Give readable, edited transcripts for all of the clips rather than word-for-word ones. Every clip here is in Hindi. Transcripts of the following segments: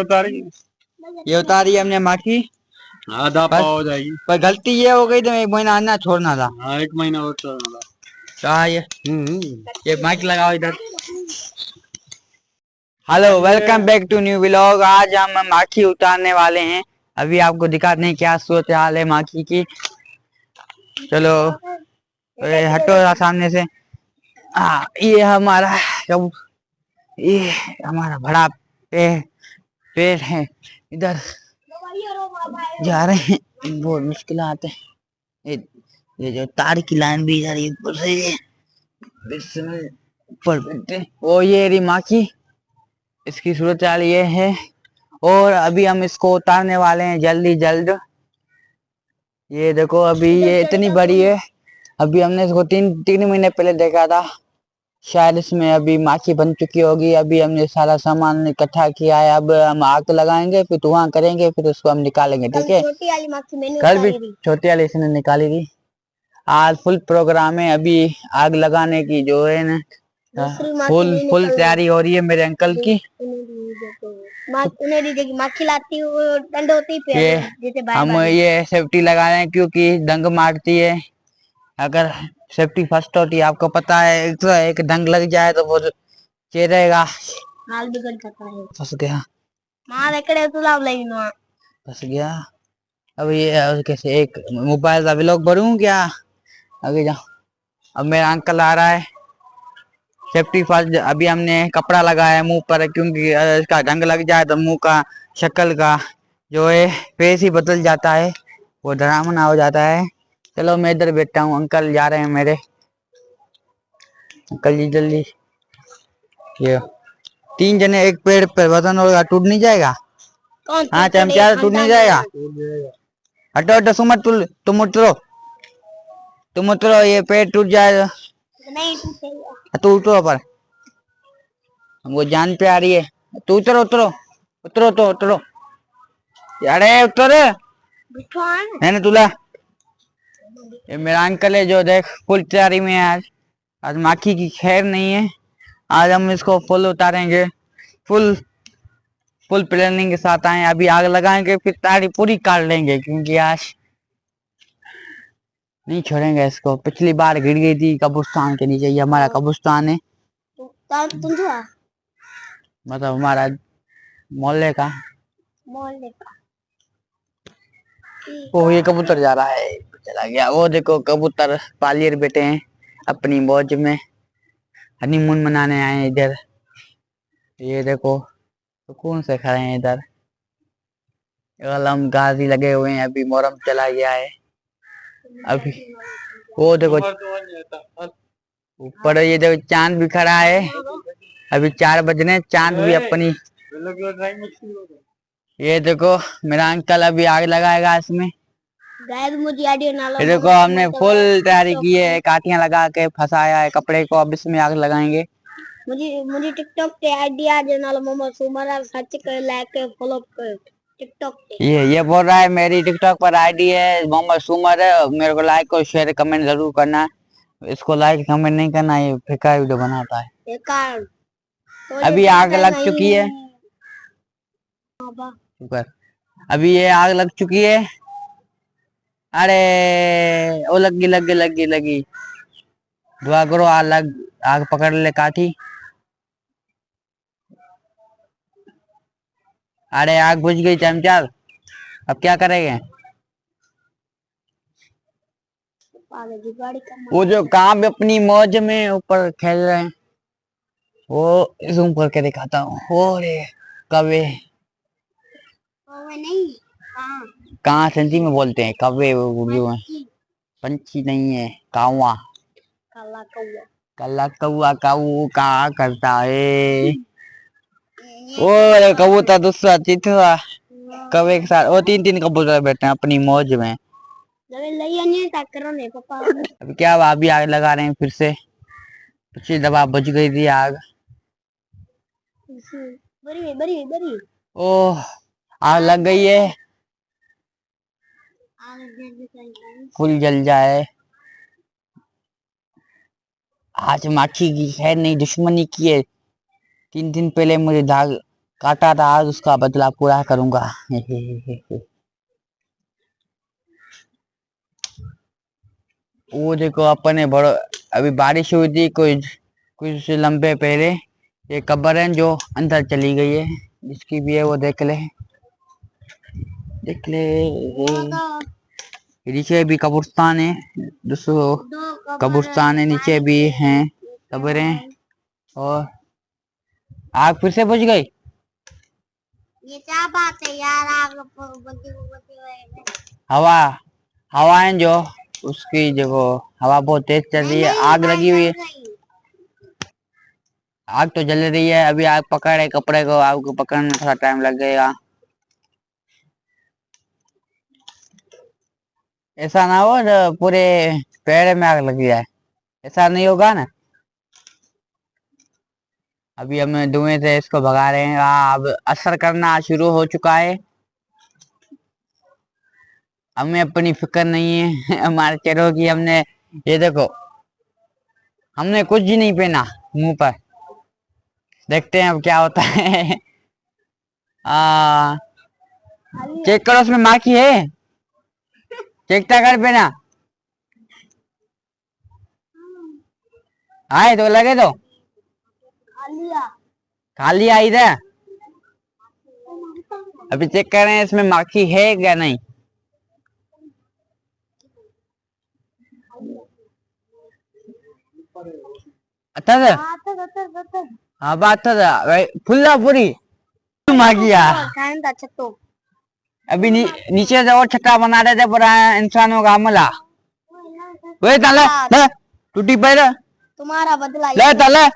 उतारी ये उतारी हमने माखी। आधा बस पाव हो जाएगी। पर गलती ये हो गई तो 1 महीना आना छोड़ना था। हाँ 1 महीना और छोड़ना था। क्या ये माइक लगाओ इधर। Hello welcome back to new vlog. आज हम माखी उतारने वाले हैं। अभी आपको दिखाते हैं क्या सूरत हाल है माखी की। चलो हटो सामने से। ये हमारा ये हमारा बड़ा पेड़ है। इधर जा रहे हैं, बहुत मुश्किल आते हैं। ये जो तार की लाइन भी इधर ऊपर से है, इसमें ऊपर बैठते। वो ये रही माखी, इसकी सूरत हाल ये है। और अभी हम इसको उतारने वाले हैं जल्दी जल्द। ये देखो अभी ये इतनी बड़ी है। अभी हमने इसको तीन महीने पहले देखा था। शायद इसमें अभी माखी बन चुकी होगी। अभी हमने सारा सामान इकट्ठा किया है। अब हम आग लगाएंगे, फिर धुआं करेंगे, फिर उसको हम निकालेंगे। ठीक है, छोटी वाली माखी मैंने कल भी उतारी थी। छोटी वाली इसने निकाली थी। आज फुल प्रोग्राम है अभी आग लगाने की, जो है ना फुल तैयारी हो रही है मेरे अंकल की। माखी लाती हूँ डंड होती ये जैसे हम ये सेफ्टी लगा रहे हैं क्योंकि डंग मारती है। अगर सेफ्टी फर्स्ट होती है, आपको पता है, एक डंग लग जाए तो वो चेरेगा, हाल बिगड़ जाता है। फंस गया फंस गया। अब ये कैसे एक मोबाइल का व्लॉग भरूं क्या? आगे जाओ। अब मेरा अंकल आ रहा है। Safety first. अभी हमने कपड़ा लगाया है मुंह पर, क्योंकि इसका ढंग लग जाए तो मुंह का शक्ल का जो है फेस ही बदल जाता है, वो डरावना हो जाता है। चलो मैं इधर बैठा हूँ, अंकल जा रहे हैं मेरे। अंकल जी जल्दी। ये 3 जने एक पेड़ पर वजन होगा, टूट नहीं जाएगा? हाँ चमचा टूट नहीं जाएगा। हटो हटो सुमत, तुम उतरो, ये पेड़ टूट जाएगा। नहीं टूटेगा। तू उतरो पर, हमको जान पे आ रही है। तू उतरो उतरो उतरो तो उतरो। अरे उतर है ना तुला। ये मेरा अंकल है जो देख फुल तैयारी में है। आज माखी की खैर नहीं है। आज हम इसको फुल उतारेंगे, फुल प्लानिंग के साथ आए। अभी आग लगाएंगे, फिर तैयारी पूरी कर लेंगे, क्योंकि आज नहीं छोड़ेंगे इसको। पिछली बार गिर गई थी कब्रिस्तान के नीचे। ये हमारा कब्रिस्तान है, मतलब हमारा मोहल्ले का। वो ये कबूतर जा रहा है, चला गया। वो देखो कबूतर पालियर बैठे हैं अपनी मौज में, हनीमून मनाने आए हैं इधर। ये देखो सुकून से खड़े हैं इधर। कलम गाजी लगे हुए हैं। अभी मोहर्रम चला गया है। अभी वो देखो ऊपर, ये देखो चांद भी खड़ा है। अभी 4 बजने, चांद भी अपनी। ये देखो मेरा अंकल अभी आग लगाएगा इसमें। ये देखो हमने फुल तैयारी की है, काटियां लगा के फंसाया है कपड़े को। अब इसमें आग लगाएंगे। मुझे टिकटॉक पे आईडिया जो नालो मोहम्मद सुमर सर्च कर, लाइक फॉलो कर टिकटॉक पे। ये बोल रहा है मेरी टिकटॉक पर आईडी है मोहम्मद सुमर है, मेरे को लाइक और शेयर कमेंट जरूर करना। इसको लाइक कमेंट नहीं करना, ये बेकार वीडियो बनाता है। बेकार तो अभी आग लग चुकी है। अभी ये आग लग चुकी है। अरे वो लगी। दुआ करो आग पकड़ ले काठी। अरे आग बुझ गई चमचाल, अब क्या करेंगे? वो जो काम अपनी मौज में ऊपर खेल रहे हैं, वो जूम करके दिखाता हूँ। हो रे कौवे, नहीं कहाँ हिंदी में बोलते हैं कौवे, वो जो है पंछी नहीं है, कावा। काला कौआ काऊ का करता है। वो कबूतर दूसरा चितवा कौवे के साथ, वो 3 कबूतर बैठे हैं अपनी मौज में। अभी क्या हुआ? अभी आग लगा रहे हैं फिर से। पिछली दफा बुझ गई थी आग। बड़ी ओह आग लग गई है, फुल जल जाए। आज माखी की खैर नहीं, दुश्मनी की है। 3 दिन पहले मुझे काटा था, आज उसका बदला पूरा करूंगा। वो देखो अपने बड़ो, अभी बारिश हुई थी कुछ कुछ लंबे पहले। ये कब्र है जो अंदर चली गई है, जिसकी भी है वो देख ले, देख ले। नीचे भी कब्रिस्तान है, दोस्तों कब्रिस्तान है, नीचे भी हैं कब्रें। और आग फिर से बुझ गई। ये क्या बात है यार, आग हवा हवाएं जो उसकी देखो, हवा बहुत तेज चल रही है, आग लगी हुई है, आग तो जल रही है। अभी आग पकड़े कपड़े को, आग को पकड़ने में थोड़ा टाइम लगेगा। ऐसा ना हो जो पूरे पेड़ में आग लग जाए, ऐसा नहीं होगा ना। अभी हम धुएं से इसको भगा रहे हैं। अब असर करना शुरू हो चुका है, हमें अपनी फिक्र नहीं है हमारे चेहरों की। हमने ये देखो, हमने कुछ भी नहीं पहना मुंह पर, देखते हैं अब क्या होता है। चेक करो उसमें माखी है, चेक कर पहना। आए तो लगे तो खा लिया इधर। अभी चेक कर रहे हैं इसमें माखी है क्या नहीं। अच्छा सर, हाँ बात था फुल्ला पूरी मागिया। अभी नीचे से और छक्का बना रहे थे पूरा इंसानों का हमला। वे ताले टूटी पैर तुम्हारा बदला ले ताले।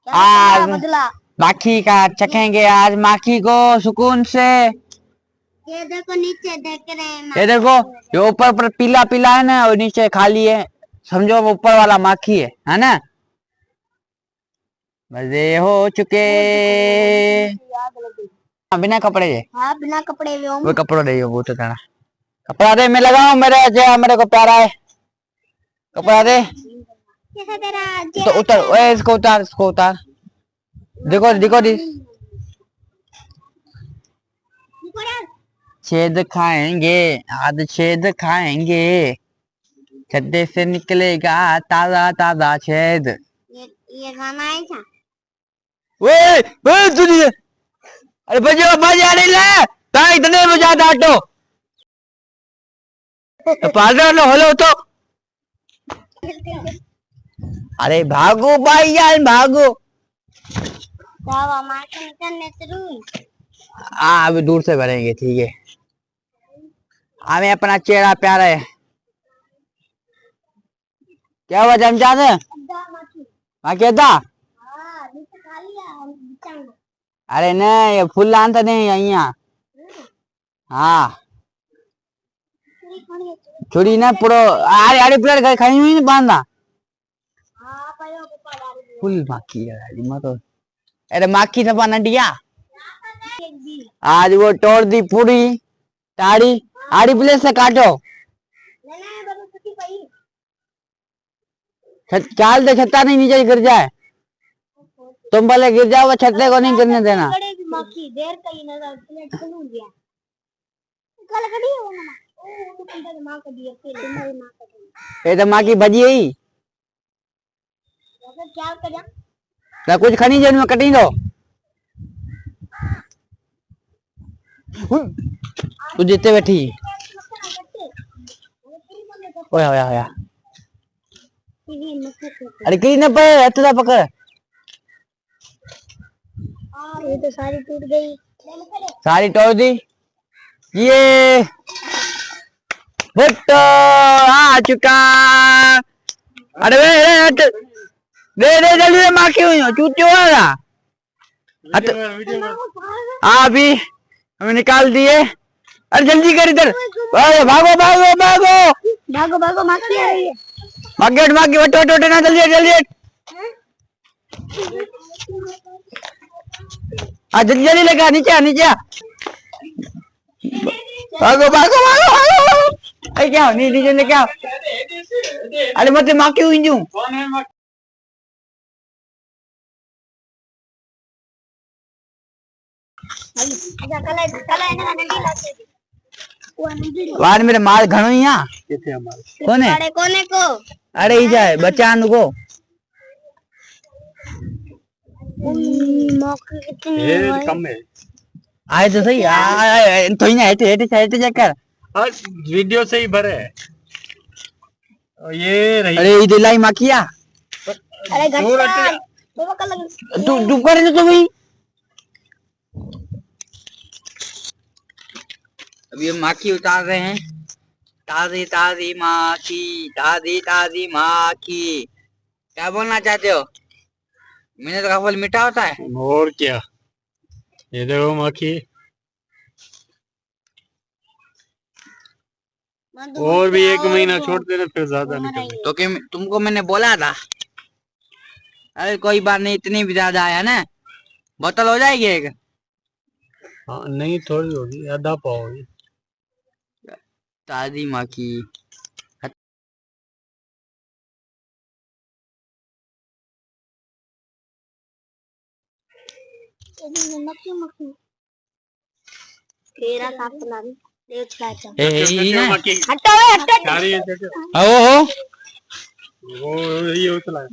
तुम्हारा बदला माखी का चखेंगे आज, माखी को सुकून से। ये देखो नीचे देख रहे हैं, ये देखो ये ऊपर ऊपर पीला पीला है ना, और नीचे खाली है, समझो वो ऊपर वाला माखी है ना। मजे हो चुके बिना कपड़े जे। हाँ बिना कपड़े वो कपड़ो दे वो तो तेरा कपड़ा दे, मैं लगाऊं, मेरे को प्यारा है, कपड़ा दे। तो उतर, ओए इसको उतार, इसको उतार। देखो देखो छेद खाएंगे आज, छेद खाएंगे, छद्दे से निकलेगा ताजा ताजा छेद। ये गाना है क्या? वे सुनिए, अरे बजा बजा नहीं ले, ताई इतने बजाता ऑटो पार्टनर लो हेलो तो। अरे भागो भाई यार भागो। अभी दूर से भरेंगे, ठीक है। हमें अपना चेहरा प्यारा है। क्या हुआ जमचाद है कहता। अरे नहीं, ये फुल लान तो नहीं यहाँ। हाँ छुरी ना पुरो, अरे अरे प्लेट खाई हुई नहीं बांधा फुल माखी है तो। अरे माखी था पाना डिया, आज वो तोड़ दी पूरी ताड़ी। आड़ी प्लेट से काटो, चाल दे, छत्ता नहीं नीचे गिर जाए। तुम भले गिर जाओ, छत्ते को नहीं गिरने देना। ये तो माँ की भजी है, क्या कुछ खनी जन में कटी दो। तू जीते बैठी ओया ओया ओया। अरे कहीं ना पे इतना पकड़, ये तो सारी टूट गई, सारी तोड़ दी। ये भुट्टो आ चुका। अरे वे दे दे जल्दी से, माँ क्यों हो चूचो वाला। अभी हमें निकाल दिए। अरे जल्दी कर इधर, भागो भागो भागो भागो भागो, माखी आ रही है। मार्केट मार्केट वट वट ना, जल्दी जल्दी जल्दी जल्दी लगा, नीचे नीचे भागो भागो भागो भागो। अरे क्या नीचे क्या, अरे मत माखी हुई। अच्छा कलर कलर ने नंदी लाते वो नंदी वार मेरे माल घणो ही यहाँ किथे हमारे कोने अरे कोने को अरे ही जाए बच्चा को मौके कितनी ये कम है। आए तो सही तो ही ना हेटे चेक कर हाँ वीडियो से ही भरे है। और ये रही अरे ये दिलाई माखिया अरे दूर हट घटता जा। वो कलर तू करे तो भाई अभी हम माखी उतार रहे हैं ताजी ताजी माखी क्या बोलना चाहते हो मेहनत का फल मीठा होता है और क्या। ये देखो माखी और भी 1 महीना छोड़ देना फिर ज्यादा निकल। तो कि तुमको मैंने बोला था अरे कोई बात नहीं इतनी भी ज्यादा आया ना बोतल हो जाएगी एक हाँ नहीं थोड़ी होगी आधा पाव होगी। ताजी माखी मक्खी मक्खी तेरा साफ बना दे ले चला ना माखी हटो हटो क्या रही है देखो। ओ वो ये उतला है।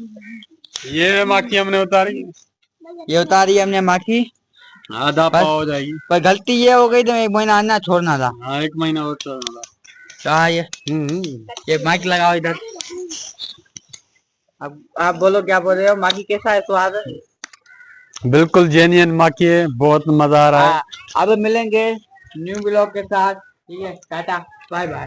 ये माखी हमने उतारी ये उतारी हमने माखी आधा पाव हो जाएगी। पर गलती ये हो गई तो 1 महीना आना छोड़ना था हाँ 1 महीना और छोड़ना था। क्या ये माइक लगाओ इधर अब आप बोलो क्या बोल रहे हो माखी कैसा है स्वाद बिल्कुल जेन्युइन माखी है बहुत मजा आ रहा है। अब मिलेंगे न्यू ब्लॉग के साथ ठीक है टाटा बाय बाय